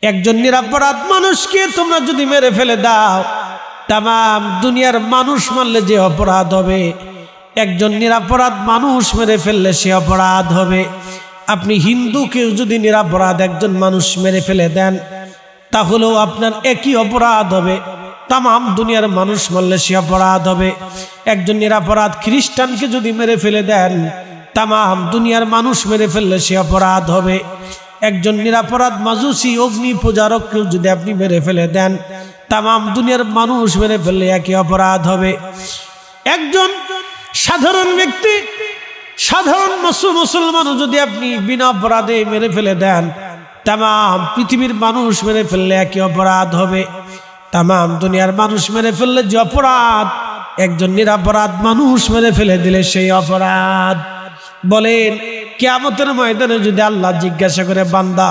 একজন নিরপরাধ মানুষকে তোমরা যদি মেরে ফেলে দাও, তাম দুনিয়ার মানুষ মারলে যে অপরাধ হবে, একজন নিরপরাধ মানুষ মেরে ফেললে সে অপরাধ হবে। আপনি হিন্দুকেও যদি নিরপরাধ একজন মানুষ মেরে ফেলে দেন, তাহলেও আপনার একই অপরাধ হবে। তাম দুনিয়ার মানুষ মারলে সে অপরাধ হবে। একজন নিরপরাধ খ্রিস্টানকে যদি মেরে ফেলে দেন, তাম দুনিয়ার মানুষ মেরে ফেললে সে অপরাধ হবে। একজন নিরপরাধ মাজুসি অগ্নি পূজারককেও যদি আপনি মেরে ফেলে দেন, তাম দুনিয়ার মানুষ মেরে ফেললে একই অপরাধ হবে। একজন সাধারণ ব্যক্তি, সাধারণ মুসলমানও যদি আপনি বিনা অপরাধে মেরে ফেলে দেন, তাম পৃথিবীর মানুষ মেরে ফেললে একই অপরাধ হবে। তাম দুনিয়ার মানুষ মেরে ফেললে যে অপরাধ, একজন নিরপরাধ মানুষ মেরে ফেলে দিলে সেই অপরাধ। বলেন, কিয়ামতের ময়দানে যদি আল্লাহ জিজ্ঞাসা করে, বান্দা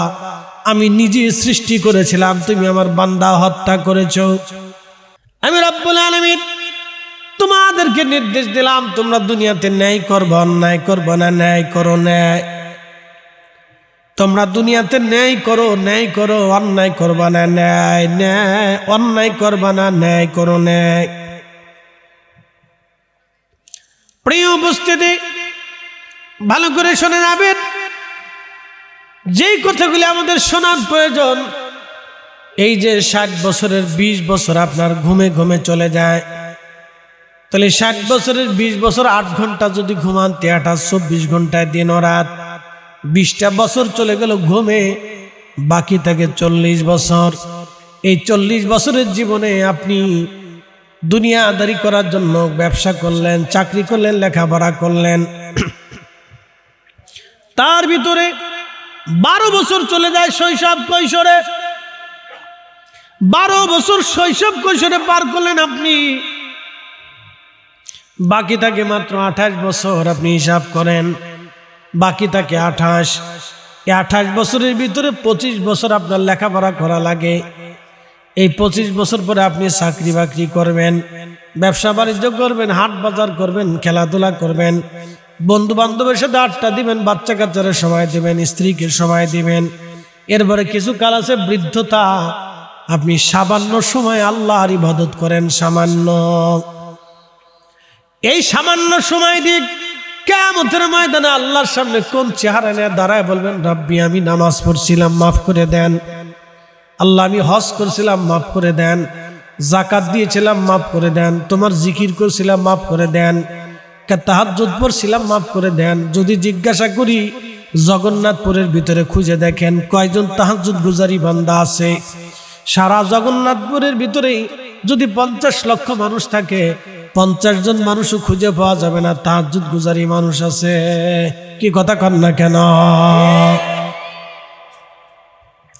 আমি নিজে সৃষ্টি করেছিলাম, তুমি আমার বান্দা হত্যা করেছো। আমি রব্বুল আলামিন তোমাদেরকে নির্দেশ দিলাম, তোমরা দুনিয়াতে ন্যায় করবে, অন্যায় করবে না, ন্যায় করো ন্যায়। তোমরা দুনিয়াতে ন্যায় করো, ন্যায় করো, অন্যায় করবা না, ন্যায় ন্যায়, অন্যায় করবা না, ন্যায় করো ন্যায়। প্রিয় উপস্থিতি, ভালো করে শুনে যাবেন। যেই কথাগুলি আমাদের শোনার প্রয়োজন, এই যে 60 বছরের 20 বছর আপনার ঘুমে ঘুমে চলে যায়, তাহলে 60 বছরের 20 বছর 8 ঘন্টা যদি ঘুমান, 24 ঘন্টায় দিন ও রাত, 20টা বছর চলে গেল ঘুমে, বাকি থাকে 40 বছর। এই 40 বছরের জীবনে আপনি দুনিয়াদারি করার জন্য ব্যবসা করলেন, চাকরি করলেন, লেখাপড়া করলেন, তার ভিতরে 12 বছর চলে যায় শৈশব কৈশোরে। 12 বছর শৈশব কৈশোরে পার করলেন আপনি, বাকি থাকে মাত্র 28 বছর। আপনি হিসাব করেন, বাকি থাকে 28। এই 28 বছরের ভিতরে 25 বছর আপনার লেখাপড়া করা লাগে। এই 25 বছর পরে আপনি চাকরি বাকরি করবেন, ব্যবসা বাণিজ্য করবেন, হাট বাজার করবেন, খেলাধুলা করবেন, বন্ধু বান্ধবের সাথে আড্ডা দিবেন, বাচ্চা কাচ্চারা সময় দিবেন, স্ত্রীকে সময় দিবেন। এরপরে কিছু কাল আছে বৃদ্ধতা, আপনি সামান্য সময় আল্লাহর ইবাদত করেন, সামান্য। এই সামান্য সময় দিয়ে কিয়ামতের ময়দানে আল্লাহর সামনে কোন চেহারা নিয়ে দাঁড়ায় বলবেন, রব্বি আমি নামাজ পড়ছিলাম, মাফ করে দেন। আল্লাহ আমি হজ করছিলাম, মাফ করে দেন। যাকাত দিয়েছিলাম, মাফ করে দেন। তোমার জিকির করছিলাম, মাফ করে দেন। তাহাজ্জুদ পড়ছিলাম, মাফ করে দেন। যদি জিজ্ঞাসা করি, জগন্নাথপুরের ভিতরে খুঁজে দেখেন কয়জন তাহাজ্জুদ গুজারি বান্দা আছে। সারা জগন্নাথপুরের ভিতরে যদি 50 লক্ষ মানুষ থাকে, 50 জন মানুষও খুঁজে পাওয়া যাবে না তাহাজ্জুদ গুজারি মানুষ আছে। কি কথা কন না কেন?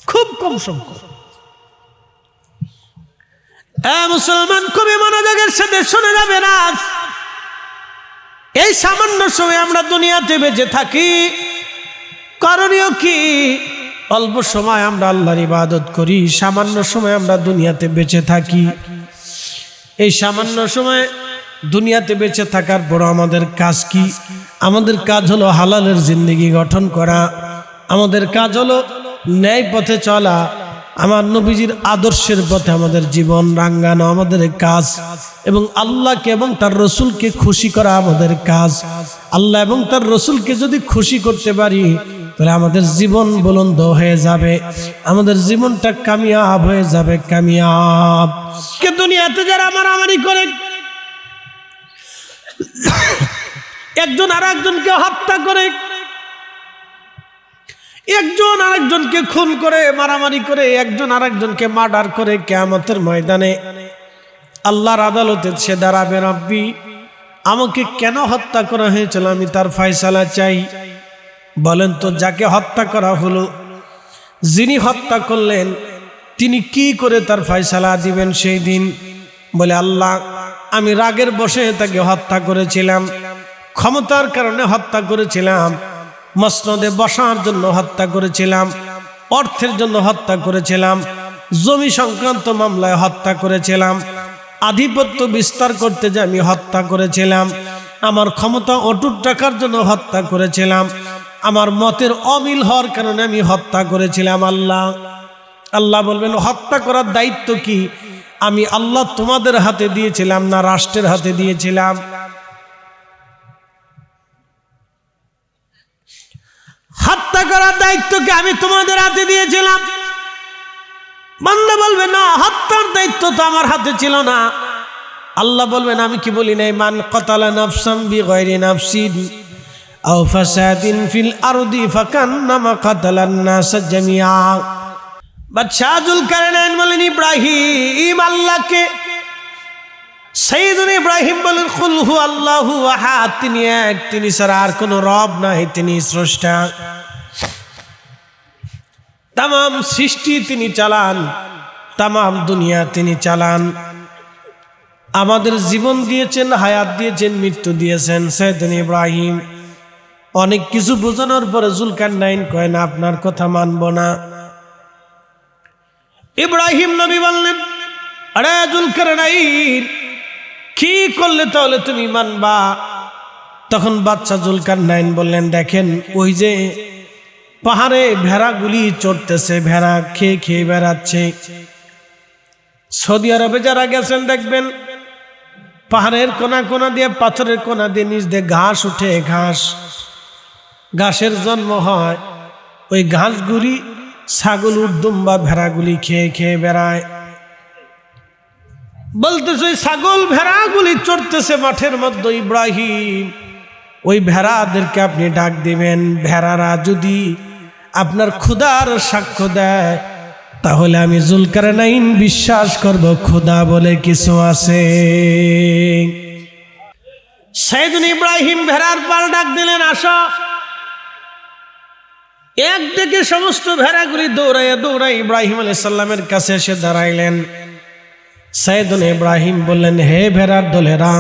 খুব কম সংখ্যক। মুসলমান খুবই মনোযোগের সাথে শুনে যাবে না। এই সামান্য সময় আমরা দুনিয়াতে বেঁচে থাকি, করণীয় কি? অল্প সময় আমরা আল্লাহর ইবাদত করি, সামান্য সময় আমরা দুনিয়াতে বেঁচে থাকি। এই সামান্য সময় দুনিয়াতে বেঁচে থাকার পর আমাদের কাজ কি? আমাদের কাজ হলো হালালের জিন্দেগি গঠন করা। আমাদের কাজ হলো ন্যায় পথে চলা, আমার নবীজির আদর্শের পথে আমাদের জীবন রাঙ্গানো আমাদের কাজ, এবং আল্লাহকে এবং তার রসুলকে খুশি করা আমাদের কাজ। আল্লাহ এবং তার রসুলকে যদি খুশি করতে পারি, তাহলে আমাদের জীবন বুলন্দ হয়ে যাবে, আমাদের জীবনটা কামিয়াব হয়ে যাবে, কামিয়াব। কে দুনিয়াতে যারা মারামারি করে, একজন আর একজনকে হত্যা করে, একজন আরেকজনকে খুন করে, মারামারি করে, একজন আরেকজনকে মার্ডার করে, কিয়ামতের ময়দানে আল্লাহর আদালতে সে দাঁড়াবে, রব্বি আমাকে কেন হত্যা করা হয়েছিল, আমি তার ফয়সালা চাই। বলেন তো, যাকে হত্যা করা হলো, যিনি হত্যা করলেন, তিনি কি করে তার ফয়সালা দিবেন সেই দিন? বলে, আল্লাহ আমি রাগের বশে তাকে হত্যা করেছিলাম, ক্ষমতার কারণে হত্যা করেছিলাম, মসনদে বসার জন্য হত্যা করেছিলাম, অর্থের জন্য হত্যা করেছিলাম, জমি সংক্রান্ত মামলায় হত্যা করেছিলাম, আধিপত্য বিস্তার করতে যে আমি হত্যা করেছিলাম, আমার ক্ষমতা অটুট রাখার জন্য হত্যা করেছিলাম, আমার মতের অমিল হওয়ার কারণে আমি হত্যা করেছিলাম। আল্লাহ আল্লাহ বলবেন হত্যা করার দায়িত্ব কি আমি আল্লাহ তোমাদের হাতে দিয়েছিলাম না রাষ্ট্রের হাতে দিয়েছিলাম? হত্যা করার দায়িত্ব কি আমি তোমাদের হাতে দিয়েছিলাম? বান্দা বলবে না, হত্যার দায়িত্ব তো আমার হাতে ছিল না। আল্লাহ বলবেন আমি কি বলি নাই, মান কাতালা নাফসাম বিগাইরি নাফসিন আও ফাসাদিন ফিল আরদি ফাকান্নামা কাতালান নাস জামিআ। বাদশাহ যুলকারনাইন বলেন ইব্রাহিম আল্লাহকে, সাইয়্যিদুনা ইব্রাহিম বলেন কুল হু আল্লাহু আহাদ, তিনি এক, তিনি ছাড়া আর কোনো রব নাই, তিনি স্রষ্টা। তামাম সৃষ্টি তিনি চালান, তামাম দুনিয়া তিনি চালান। আমাদের জীবন দিয়েছেন, হায়াত দিয়েছেন, মৃত্যু দিয়েছেন সাইয়্যিদুনা ইব্রাহিম। অনেক কিছু বোঝানোর পরে যুলকারনাইন কয় না, আপনার কথা মানব না। ইব্রাহিম নবী বললেন আরে যুলকারনাইন কি করলে তাহলে তুমি মানবা? তখন বাদশা যুলকারনাইন বললেন দেখেন ওই যে পাহাড়ে ভেড়াগুলি চড়তেছে, ভেড়া খেয়ে খেয়ে বেড়াচ্ছে। সৌদি আরবে যারা গেছেন দেখবেন পাহাড়ের কোনা কোনা দিয়ে, পাথরের কোনা দিয়ে নিচ দিয়ে ঘাস উঠে, ঘাসের জন্ম হয়। ওই ঘাসগুলি ছাগল উর্দুম্বা ভেড়াগুলি খেয়ে খেয়ে বেড়ায়। বলতেছে ওই ছাগল ভেড়াগুলি চড়তেছে মাঠের মধ্যে। ইব্রাহিম ওই ভেড়াদেরকে আপনি ডাক দিবেন, ভেড়ারা যদি আপনার ক্ষুধার সাক্ষ্য দেয় তাহলে আমি যুলকারনাইন বিশ্বাস করব খোদা বলে কিছু আছে। সাইয়্যিদুনা ইব্রাহিম ভেড়ার পাল ডাক দিলেন আসো। এক দিকে সমস্ত ভেড়াগুলি দৌড়াইয়া দৌড়াই ইব্রাহিম আলাইহিস সালামের কাছে এসে দাঁড়াইলেন। সাইয়্যিদুনা ইব্রাহিম বললেন হে ভেড়ার দলেরা,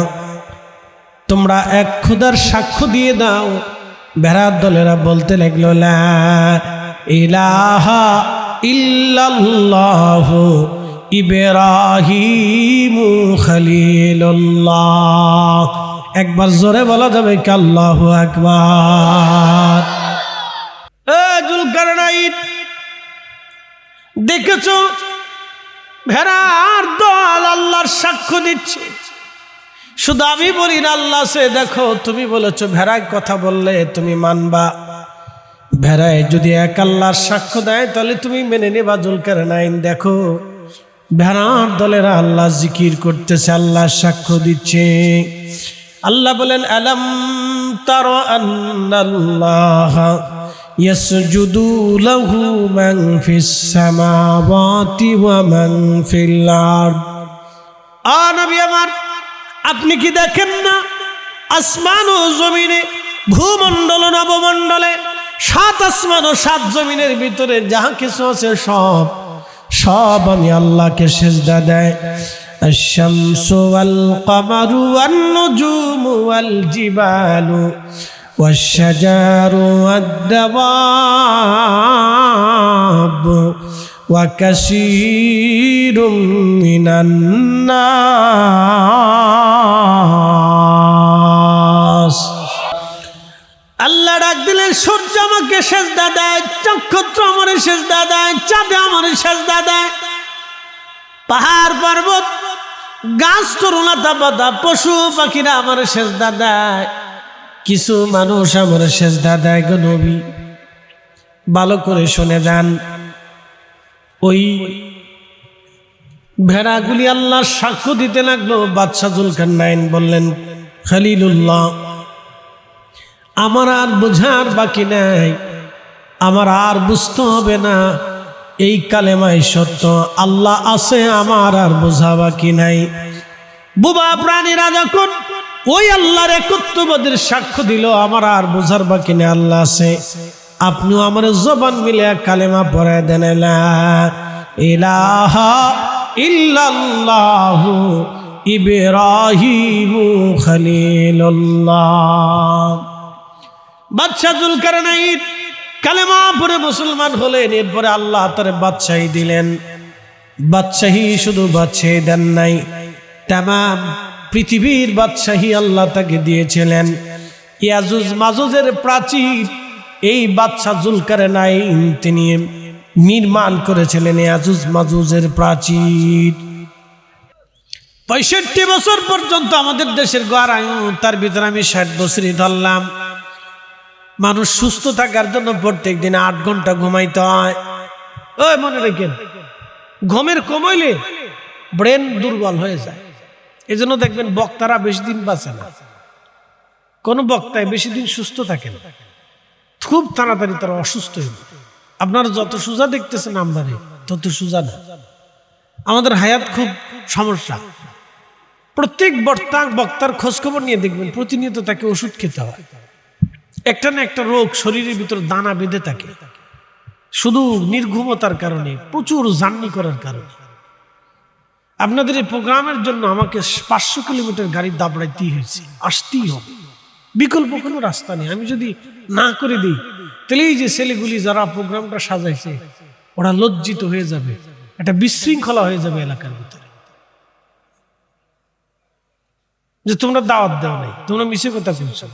তোমরা এক খোদার সাক্ষ্য দিয়ে দাও। ভেড়ার দলেরা বলতে লাগলো লা ইলাহা ইল্লাল্লাহু ইব্রাহিমু খলিলুল্লাহ। একবার জোরে বলা যাবে কি আল্লাহু আকবার? যুলকারনাইন দেখেছো ভেড়ার দল আল্লাহর সাক্ষ্য দিচ্ছে। শুধু আমি বলি না, আল্লাহ সে দেখো তুমি বলেছো ভেড়ায় কথা বললে তুমি মানবা। ভেড়ায় যদি এক আল্লাহর সাক্ষ্য দেয় তাহলে তুমি মেনে নেবা। যুলকারনাইন দেখো ভেড়ার দলেরা আল্লাহ জিকির করতেছে, আল্লাহ সাক্ষ্য দিচ্ছে। আল্লাহ বলেন আলাম তারা আন্নাল্লাহ ইয়াসজুদু লাহু মান ফিস সামাওয়াতি ওয়া মান ফিল আরদ। নবী আমার আপনি কি দেখেন না আসমান ও জমিনে, ভূমণ্ডল নবমণ্ডলে, সাত আসমান ও সাত জমিনের ভিতরে যাহা কিছু আছে সব আমি আল্লাহকে সিজদা দেয়। আশ-শামসু ওয়াল কমারু ওয়ান নুজুমু ওয়াল জিবালু ওয়াশ-শাজারু ওয়াদ-দাওয়াবু ওয়া কাসীরুম মিনান নাস। আল্লাহ ডাক দিলেন সূর্য আমাকে সিজদা দেয়, নক্ষত্র আমারে সিজদা দেয়, চাঁদ আমারে সিজদা দেয়, পাহাড় পর্বত গাছ তরুলতা পাতা পশু পাখিরা আমারে সিজদা দেয়, কিছু মানুষ আমারে সিজদা দেয়। গো নবী ভালো করে শুনে যান। ওই ভেড়াগুলি আল্লাহর সাক্ষ্য দিতে লাগলো। বাদশাহ যুলকারনাইন বললেন খলিলুল্লাহ আমার আর বোঝার বাকি নাই, আমার আর বুঝতে হবে না, এই কালেমাই সত্য, আল্লাহ আছে, আমার আর বোঝা বাকি নাই। বুবা প্রাণীরা যখন ওই আল্লাহর একত্ববাদের সাক্ষ্য দিল, আমার আর বোঝার বাকি নেই, আল্লাহ আছে। আপনিও আমার জবান মিলে কালেমা পড়ায় দেন লা ইলাহা ইল্লাল্লাহু ইব্রাহিমু খলিলুল্লাহ। বাদশাহ যুলকারনাইন কালেমা পড়ে মুসলমান হলেন। এরপরে আল্লাহ তার বাদশাহী দিলেন। বাদশাহী শুধু বাদশাহী দেন নাই, তামাম পৃথিবীর বাদশাহী আল্লাহ তাকে দিয়েছিলেন। ইয়াজুজ মাজুজের প্রাচীর এই বাদশাহ যুলকারনাইন তিনি নির্মাণ করেছিলেন ইয়াজুজ মাজুজের প্রাচীর। 65 বছর পর্যন্ত আমাদের দেশের গড় আয়ু, তার ভিতরে আমি 60 বছরই ধরলাম। মানুষ সুস্থ থাকার জন্য প্রত্যেক দিন 8 ঘন্টা ঘুমাইতে হয়। ওই মনে রেখেন, ঘুমের কমাইলে ব্রেন দুর্বল হয়ে যায়। এই জন্য দেখবেন বক্তারা বেশি দিন বাঁচে না, কোন বক্তায় বেশি দিন সুস্থ থাকে না, খুব তাড়াতাড়ি তারা অসুস্থ হয়ে যায়। আপনারা যত সোজা দেখতেছেন আমরারে তত সোজা না, আমাদের হায়াত খুব সমস্যা। প্রত্যেক বক্তার খোঁজখবর নিয়ে দেখবেন প্রতিনিয়ত তাকে ওষুধ খেতে হয়। একটা না একটা রোগ শরীরের ভিতর দানা বেঁধে থাকে, শুধু নির্ঘুমতার কারণে, প্রচুর জার্নি করার কারণে। আপনাদের এই প্রোগ্রামের জন্য আমাকে 500 কিলোমিটার গাড়ি দাবড়াইতেই হয়েছে, আসতেই হবে, বিকল্প কোনো রাস্তা নেই। আমি যদি না করে দিই তাহলে এই যে ছেলেগুলি যারা প্রোগ্রামটা সাজাইছে ওরা লজ্জিত হয়ে যাবে, একটা বিশৃঙ্খলা হয়ে যাবে এলাকার ভিতরে, যে তোমরা দাওয়াত দেওয়া নাই, তোমরা মিছে কথা বলছো।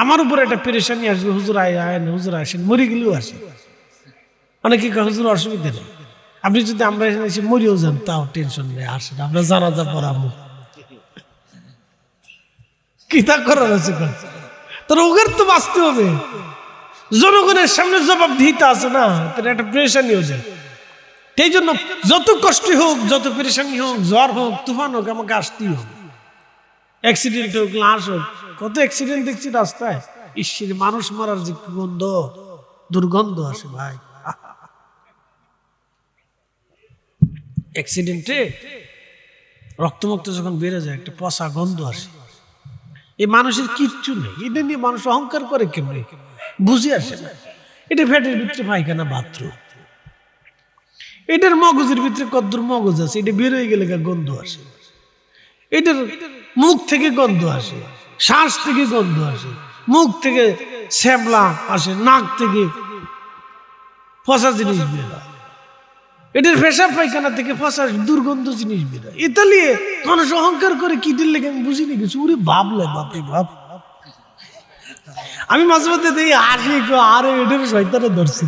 আমার উপর একটা পেরেশানি আসবে, হুজুর আয় না, হুজুর আসেন, মরে গেলেও আসে। অনেকে হুজুর অসুবিধা নেই, আপনি যদি আমরা এখানে এসে মরিও যান তাও টেনশন নেই, আসেন, আমরা জানাজা পড়াবো, কি তা করার আছে। তোর ওদের তো বাঁচতে হবে, জনগণের সামনে জবাব দিতে আছে না, তাহলে একটা পেরেশানি হয়ে যায়। সেই জন্য যত কষ্ট হোক, যত পেরেশানি হোক, জ্বর হোক, তুফান হোক, আমাকে আসতেই হবে। অ্যাক্সিডেন্ট হোক, লাশ হোক, কত অ্যাক্সিডেন্ট দেখছি রাস্তায়, ঈশ্বর মানুষ মারার যে গন্ধ, দুর্গন্ধ আসে ভাই। অ্যাক্সিডেন্টে রক্তমুক্ত যখন বেড়ে যায় একটা পচা গন্ধ আসে। এই মানুষের কিচ্ছু নেই, এটা নিয়ে মানুষ অহংকার করে কেমনে বুঝে আসে না। এটা ফ্যাটের ভিতরে পায়খানা বাথরুম, এটার মগজের ভিতরে কদ্দুর মগজ আছে, এটা বের হয়ে গেলে গন্ধ আসে। এটার মুখ থেকে গন্ধ আসে, শ্বাস থেকে গন্ধ আসে, মুখ থেকে শ্যামলা আসে, নাক থেকে পচা জিনিস বেরোয়, এটার পেশাব পায়খানা থেকে পচা দুর্গন্ধ জিনিস বেরোয়। এটা নিয়ে মানুষ অহংকার করে কি দিল লেগে আমি বুঝিনি কিছু। ওরে ভাবলে বাপরে বাপ, আমি মাঝে মধ্যে দেখি আসি আরে এটার শয়তানে ধরছে।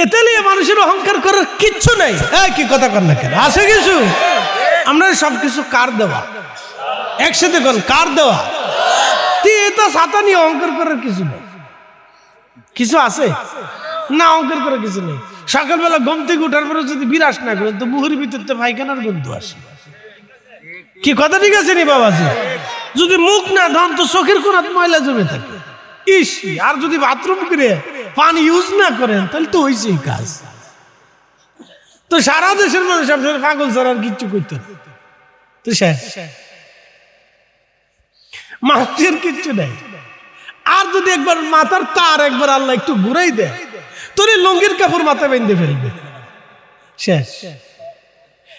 এতে নিয়ে মানুষের অহংকার করার কিচ্ছু নেই। কি কথা কর না কেন, আছে কিছু? আমরা সবকিছু কার দেওয়া, একসাথে কর, কার দেওয়া। এটা ছাতা নিয়ে অহংকার করার কিছু নেই, কিছু আছে না, অহংকার করার কিছু নেই। সকালবেলা ঘুম থেকে উঠার পরে যদি বিরাস না করেন তো মুহুর ভিতর পায়খানার গন্ধ আসে। কি কথা ঠিক আছে নি বাবাজি? যদি মুখ না ধন তো চোখের কোণাত ময়লা জমে থাকে। ইস, আর যদি বাথরুম করে পানি ইউজ না করেন তাহলে তো হয়েছে কাজ। তো সারা দেশের মানুষ আপনার পাগল ছাড়া আর কিচ্ছু করতে তো শেষ, মানুষের কিচ্ছু নেই। আর যদি একবার মাথার তার একবার আল্লাহ একটু ঘুরাই দেয় তোর লঙ্গির কাপড় মাথায় বেঁধে ফেলবে, শেষ।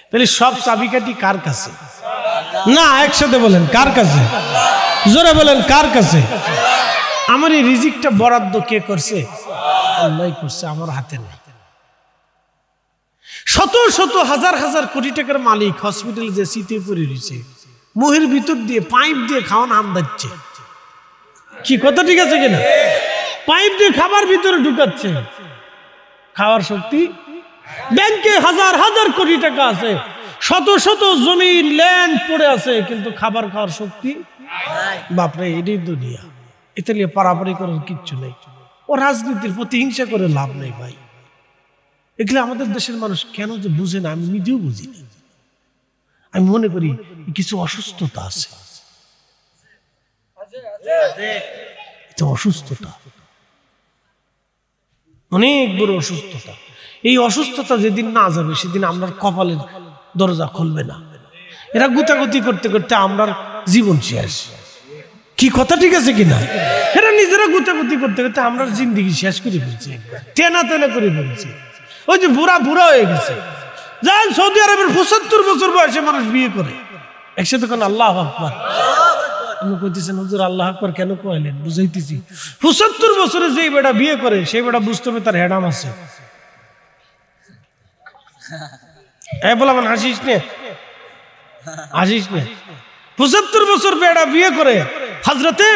তাহলে সব চাবিকাঠি কার কাছে? না, একসাথে বলেন কার কাছে, জোরে বলেন কার কাছে? আমার এই রিজিকটা বরাদ্দ কে করছে? আল্লাহ করছে, আমার হাতে নেই। শত শত হাজার হাজার কোটি টাকার মালিক হসপিটালে যে শীতে পড়ে রয়েছে, মুহের ভিতর দিয়ে পাইপ দিয়ে খাওয়ান আমদাচ্ছে। কি কথা ঠিক আছে কিনা? পাইপ দিয়ে খাবার ভিতরে ঢুকাচ্ছে, খাওয়ার শক্তি। ব্যাংকে হাজার হাজার কোটি টাকা আছে, শত শত জমি ল্যান্ড পড়ে আছে, কিন্তু খাবার খাওয়ার শক্তি। বাপরে, এটাই দুনিয়া। এটা নিয়ে পারাপারি করার কিচ্ছু নেই। ও রাজনীতির প্রতিহিংসা করে লাভ নেই ভাই। এগুলো আমাদের দেশের মানুষ কেন যে বুঝে না, আমি নিজেও বুঝি না। আমি মনে করি কিছু অসুস্থতা আছে, এটা অসুস্থতা, অনেক বড় অসুস্থতা। এই অসুস্থতা যেদিন না যাবে সেদিন আমরা কপালের দরজা খুলবে না। এরা গুতাগুতি করতে করতে আমরা জীবন শেষ। কি কথা ঠিক আছে কিনা? এরা নিজেরা গুতাগুতি করতে করতে আমরা জিন্দিগি শেষ করে ফেলছি, টেনা টেনা করে ফেলছি। ওই যে বুড়া বুড়া হয়ে গেছে। যান সৌদি আরবের 75 বছর বয়সে মানুষ বিয়ে করে একসাথে। কোন আল্লাহ আকবার, আমি কইতেছেন হুজুর আল্লাহ আকবার কেন কইলেন? বুঝাইতেছি 75 বছরে যেই বেটা বিয়ে করে সেই বেটা বুঝতে হবে তার হেডাম আছে। বলা মানে হাসিস নে, হাসিস নে। 75 বছর বেটা বিয়ে করে হযরতে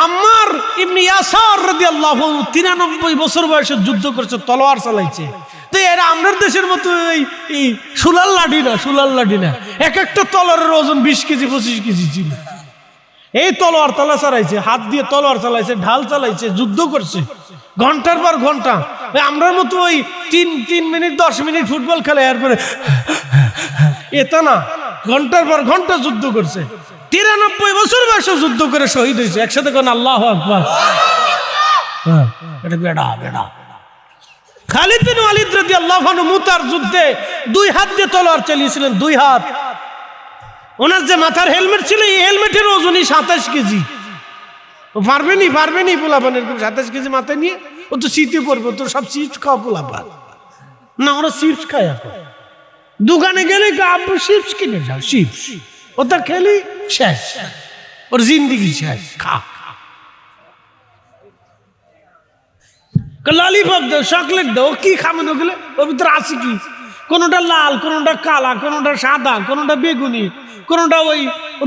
আম্মার ইবনে ইয়াসার রাদিয়াল্লাহু আনহু 93 বছর বয়সে যুদ্ধ করেছে, তলোয়ার চালাইছে। তো এরা আমাদের দেশের মতো এই সুলার লাঠি না, এক একটা তলোয়ারের ওজন 20 কেজি 25 কেজি ছিল। এই তলোয়ার চালাইছে, হাত দিয়ে তলোয়ার চালাইছে, ঢাল চালাইছে, যুদ্ধ করছে ঘন্টার পর ঘন্টা। আমরার মতো ওই 3 মিনিট 10 মিনিট ফুটবল খেলে এরপরে এটা না, ঘন্টার পর ঘন্টা যুদ্ধ করছে। 93 বছর বয়সে যুদ্ধ করে শহীদ হয়েছে। একসাথে কোন আল্লাহু আকবার। এটা বেড়া খালিদ বিন ওয়ালিদ রাদিয়াল্লাহু আনহু মুতার যুদ্ধে 2 হাত দিয়ে তলোয়ার চালিয়েছিলেন, 2 হাত। ওনার যে মাথার হেলমেট ছিল, এই হেলমেটের ওজনই 27 কেজি। পারবেনি পোলাপান এরকম 27 কেজি মাথায় নিয়ে। ও তো শীতে পড়বে, তো সব চিপস খাওয়া পোলাপান না, ওরা চিপস খায়। এখন দোকানে গেলে আব্বু চিপস কিনে দাও, চিপস। ও তার খেলি শেষ, ওর জিন্দিগি শেষ। খা ললিপপ দাও, চকলেট দাও, কি খাবেন ওগুলো? ওর ভিতরে আছে কি? কোনোটা লাল, কোনোটা কালা, কোনোটা সাদা, কোনোটা বেগুনি, কোনোটা ওই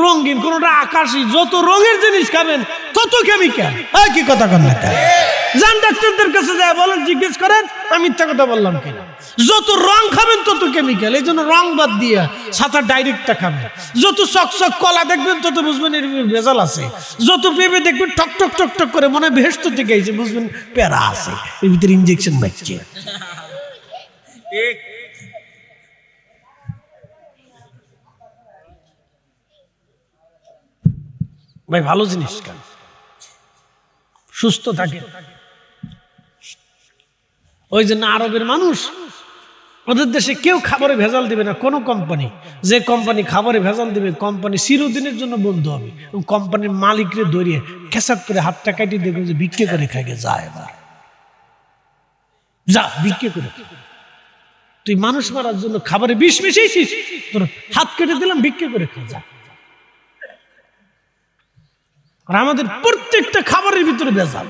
রঙিন, কোনোটা আকাশি। যত রঙের জিনিস খাবেন তত কেমিক্যাল। কি কথা কন না? যান ডাক্তারদের কাছে যায় বলেন, জিজ্ঞেস করেন আমি মিথ্যা কথা বললাম কিনা। যত রং খাবেন তত কেমিক্যাল। এই জন্য রং বাদ দিয়ে সাদা ডাইরেক্টটা খাবেন। যত চকচক কলা দেখবেন তত বুঝবেন এর ভেজাল আছে। যত পেঁপে দেখবেন টক টক টক টক করে, মনে হয় ভেস্ত থেকে এসে, বুঝবেন প্যারা আছে, এর ভিতরে ইঞ্জেকশন মারছে। ভাই ভালো জিনিস খান, সুস্থ থাকে। ওই জন্য আরবের মানুষ, ওদের দেশে কেউ খাবারে ভেজাল দিবে না। কোনো কোম্পানি, যে কোম্পানি খাবারে ভেজাল দিবে, কোম্পানি চিরদিনের জন্য বন্ধ হবে। কোম্পানির মালিকরে ধরিয়ে খেসাত করে হাতটা কাটিয়ে দেখবেন যে ভিক্ষে করে খাইকে যায়। এবার যা ভিক্ষে করে, তুই মানুষ মারার জন্য খাবারে বিষ মিশিয়েছিস, তোর হাত কেটে দিলাম, ভিক্ষে করে খা যা। আর আমাদের প্রত্যেকটা খাবারের ভিতরে ভেজাল।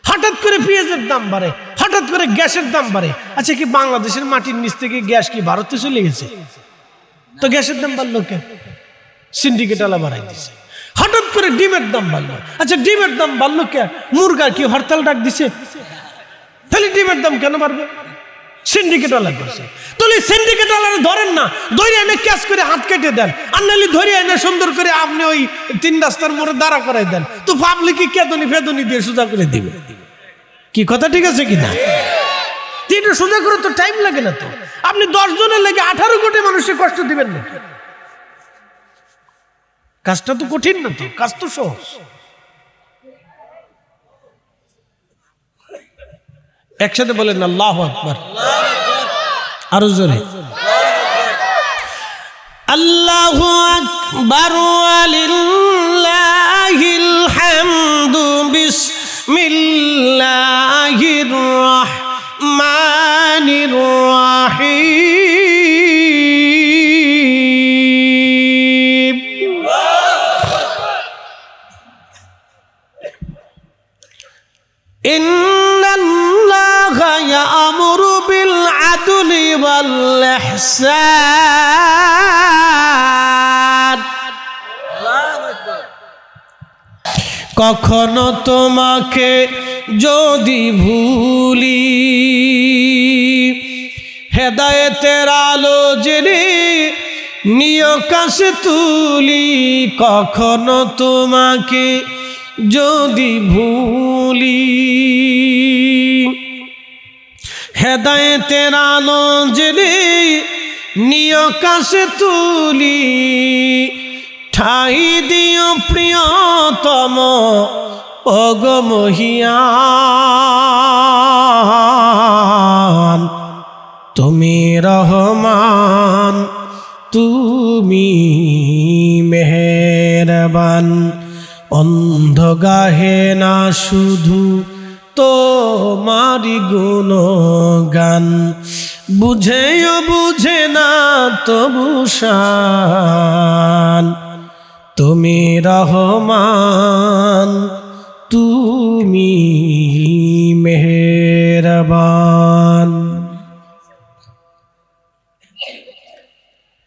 হঠাৎ করে পেঁয়াজের দাম বাড়ে, হঠাৎ করে গ্যাসের দাম বাড়ে। আচ্ছা, কি বাংলাদেশের মাটির নিচ থেকে গ্যাস কি ভারতে চলে গেছে? তো গ্যাসের দাম বাড়লো কেন? সিন্ডিকেট আলা বাড়াই দিছে। হঠাৎ করে ডিমের দাম বাড়লো। আচ্ছা, ডিমের দাম বাড়লো কেন? মুরগা কি হরতাল ডাক দিছে? তাহলে ডিমের দাম কেন বাড়বে? সিন্ডিকেট আলা করছে। তাহলে সিন্ডিকেট আলারে ধরেন না, ধরে এনে ক্যাশ করে হাত কেটে দেন। আর নাহলে ধরে এনে সুন্দর করে আপনি ওই 3 রাস্তার মোড়ে দাঁড়া করাই দেন। তো পাবলিক কেদনি ফেদনি দিয়ে সোজা করে দিবে। কি কথা ঠিক আছে কিনা? এটা সোজা করে তো টাইম লাগে না। তো আপনি 10 জনের লেগে 18 কোটি মানুষের কষ্ট দিবেন না? কাজটা তো কঠিন না, তো কাজ তো সহজ। একসাথে বলেন আল্লাহু আকবার। আরো জোরে আল্লাহু আকবার ওয়ালিল্লাহিল হামদু। বিসমিল্লাহির রাহমানির রাহিম। ইন্নাল্লাহা ইয়া'মুরু বিল আদলি ওয়াল ইহসান। কখনো তোমাকে যদি ভুলি, হেদায়েতের আলো জেনে নিয় কাছে তুলি। কখনো তোমাকে যদি ভুলি, হেদায়েতের আলো জেনে নিয় কাছে তুলি। ঠাই দিও প্রিয়তম ওগো মহিয়ান। তুমি রহমান, তুমি মেহেরবান। অন্ধ গাহে না শুধু তোমারি গুণগান, বুঝেও বুঝে না তবু শান। তুমি রহমান, তুমি মেহেরবান।